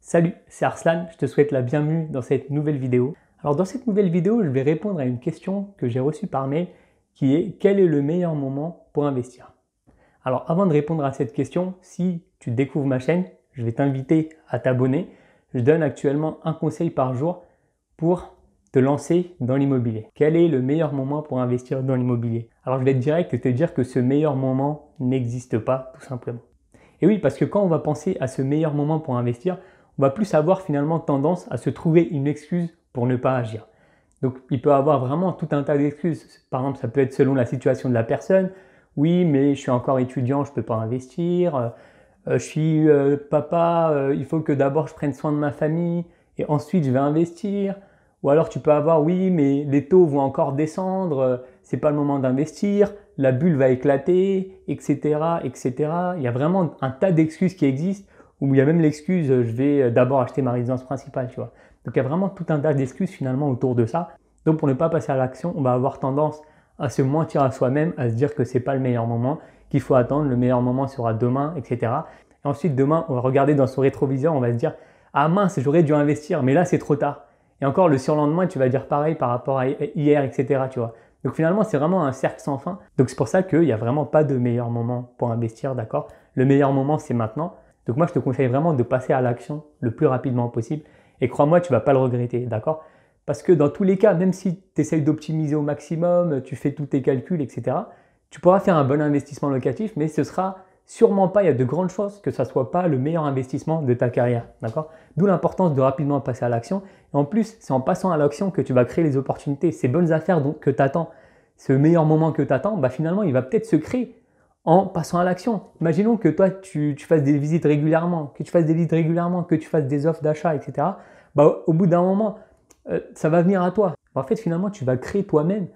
Salut, c'est Arslan, je te souhaite la bienvenue dans cette nouvelle vidéo. Alors dans cette nouvelle vidéo, je vais répondre à une question que j'ai reçue par mail qui est: quel est le meilleur moment pour investir? Alors avant de répondre à cette question, si tu découvres ma chaîne, je vais t'inviter à t'abonner. Je donne actuellement un conseil par jour pour te lancer dans l'immobilier. Quel est le meilleur moment pour investir dans l'immobilier? Alors je vais être direct et te dire que ce meilleur moment n'existe pas, tout simplement. Et oui, parce que quand on va penser à ce meilleur moment pour investir, on va plus avoir finalement tendance à se trouver une excuse pour ne pas agir. Donc il peut avoir vraiment tout un tas d'excuses. Par exemple, ça peut être selon la situation de la personne. Oui, mais je suis encore étudiant, je ne peux pas investir. Je suis papa, il faut que d'abord je prenne soin de ma famille et ensuite je vais investir. Ou alors tu peux avoir: oui, mais les taux vont encore descendre, c'est pas le moment d'investir, la bulle va éclater, etc., etc. Il y a vraiment un tas d'excuses qui existent, où il y a même l'excuse: je vais d'abord acheter ma résidence principale, tu vois. Donc il y a vraiment tout un tas d'excuses finalement autour de ça. Donc pour ne pas passer à l'action, on va avoir tendance à se mentir à soi-même, à se dire que c'est pas le meilleur moment, qu'il faut attendre, le meilleur moment sera demain, etc. Et ensuite demain, on va regarder dans son rétroviseur, on va se dire: ah mince, j'aurais dû investir, mais là c'est trop tard. Et encore le surlendemain, tu vas dire pareil par rapport à hier, etc. Tu vois. Donc finalement, c'est vraiment un cercle sans fin. Donc c'est pour ça qu'il n'y a vraiment pas de meilleur moment pour investir, d'accord? Le meilleur moment, c'est maintenant. Donc moi, je te conseille vraiment de passer à l'action le plus rapidement possible. Et crois-moi, tu ne vas pas le regretter, d'accord? Parce que dans tous les cas, même si tu essayes d'optimiser au maximum, tu fais tous tes calculs, etc., tu pourras faire un bon investissement locatif, mais ce sera sûrement pas, il y a de grandes chances que ça ne soit pas le meilleur investissement de ta carrière, d'accord? D'où l'importance de rapidement passer à l'action. Et en plus, c'est en passant à l'action que tu vas créer les opportunités, ces bonnes affaires que tu attends, ce meilleur moment que tu attends, bah finalement, il va peut-être se créer en passant à l'action. Imaginons que toi, tu fasses des visites régulièrement, que tu fasses des offres d'achat, etc. Bah, au bout d'un moment, ça va venir à toi. En fait, finalement, tu vas créer toi-même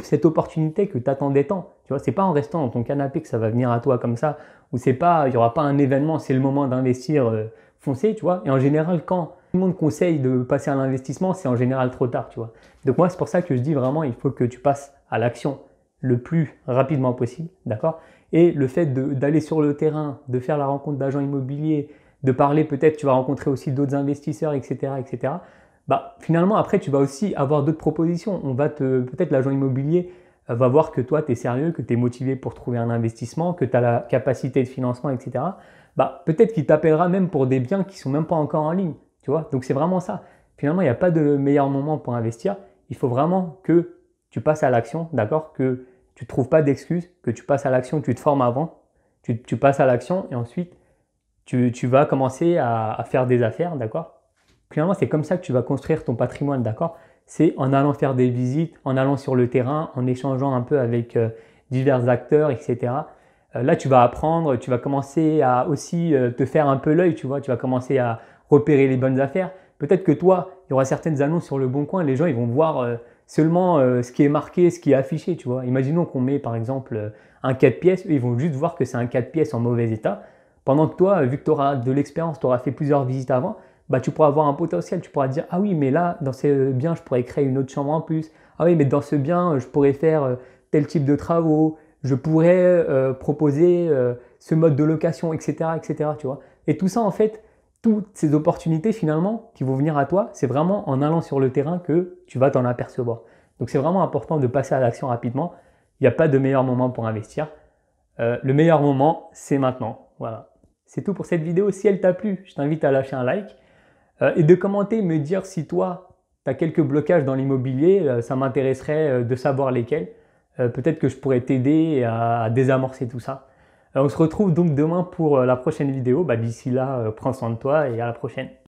cette opportunité que tu attendais tant. Tu vois, c'est pas en restant dans ton canapé que ça va venir à toi comme ça, ou c'est pas, il n'y aura pas un événement, c'est le moment d'investir, foncer, tu vois. Et en général, quand tout le monde conseille de passer à l'investissement, c'est en général trop tard, tu vois. Donc moi, c'est pour ça que je dis vraiment, il faut que tu passes à l'action le plus rapidement possible, d'accord? Et le fait d'aller sur le terrain, de faire la rencontre d'agents immobiliers, de parler, peut-être tu vas rencontrer aussi d'autres investisseurs, etc., etc. Bah, finalement, après, tu vas aussi avoir d'autres propositions. Peut-être l'agent immobilier va voir que toi, tu es sérieux, que tu es motivé pour trouver un investissement, que tu as la capacité de financement, etc. Bah, peut-être qu'il t'appellera même pour des biens qui ne sont même pas encore en ligne. Tu vois. Donc, c'est vraiment ça. Finalement, il n'y a pas de meilleur moment pour investir. Il faut vraiment que tu passes à l'action, d'accord? Que tu ne trouves pas d'excuses, que tu passes à l'action, tu te formes avant, tu passes à l'action et ensuite, tu vas commencer à faire des affaires, d'accord? Finalement, c'est comme ça que tu vas construire ton patrimoine, d'accord? C'est en allant faire des visites, en allant sur le terrain, en échangeant un peu avec divers acteurs, etc. Là, tu vas apprendre, tu vas commencer à aussi te faire un peu l'œil, tu vois, tu vas commencer à repérer les bonnes affaires. Peut-être que toi, il y aura certaines annonces sur le Bon Coin, les gens ils vont voir seulement ce qui est marqué, ce qui est affiché, tu vois. Imaginons qu'on met par exemple un 4 pièces, eux, ils vont juste voir que c'est un 4 pièces en mauvais état. Pendant que toi, vu que tu auras de l'expérience, tu auras fait plusieurs visites avant, bah, tu pourras avoir un potentiel. Tu pourras te dire: ah oui, mais là, dans ce bien, je pourrais créer une autre chambre en plus. Ah oui, mais dans ce bien, je pourrais faire tel type de travaux. Je pourrais proposer ce mode de location, etc., etc. Tu vois. Et tout ça, en fait, toutes ces opportunités finalement qui vont venir à toi, c'est vraiment en allant sur le terrain que tu vas t'en apercevoir. Donc c'est vraiment important de passer à l'action rapidement. Il n'y a pas de meilleur moment pour investir. Le meilleur moment, c'est maintenant. Voilà. C'est tout pour cette vidéo. Si elle t'a plu, je t'invite à lâcher un like et de commenter, me dire si toi, tu as quelques blocages dans l'immobilier. Ça m'intéresserait de savoir lesquels. Peut-être que je pourrais t'aider à désamorcer tout ça. On se retrouve donc demain pour la prochaine vidéo. Bah, d'ici là, prends soin de toi et à la prochaine.